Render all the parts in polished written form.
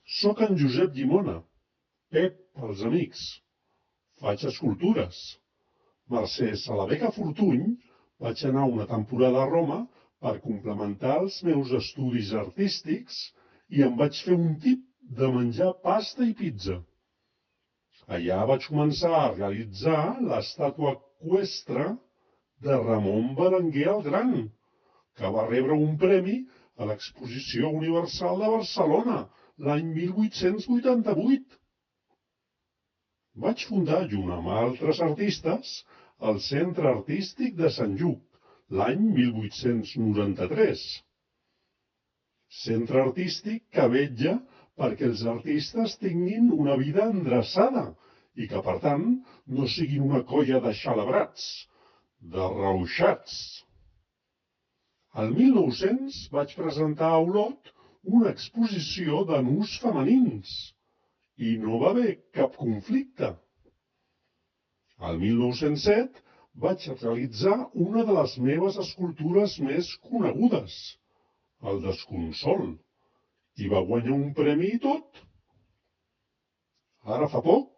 Soc en Josep Llimona, Pep pels amics. Faig escultures. Mercès a la beca Fortuny vaig anar una temporada a Roma per complementar els meus estudis artístics i em vaig fer un tip de menjar pasta i pizza. Allà vaig començar a realitzar l'estàtua eqüestre de Ramon Berenguer el Gran, que va rebre un premi a l'Exposició Universal de Barcelona l'any 1888. Vaig fundar, junt amb altres artistes, el Centre Artístic de Sant Lluc l'any 1893. Centre artístic que vetlla perquè els artistes tinguin una vida endreçada i que, per tant, no siguin una colla de xalabrats, de reuixats. El 1900 vaig presentar a Olot una exposició de nus femenins i no va haver cap conflicte. El 1907 vaig realitzar una de les meves escultures més conegudes, el Desconsol, i va guanyar un premi i tot. Ara fa poc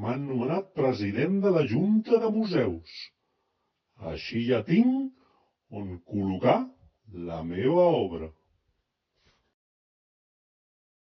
m'han nomenat president de la Junta de Museus. Així ja tinc on col·locar la meva obra.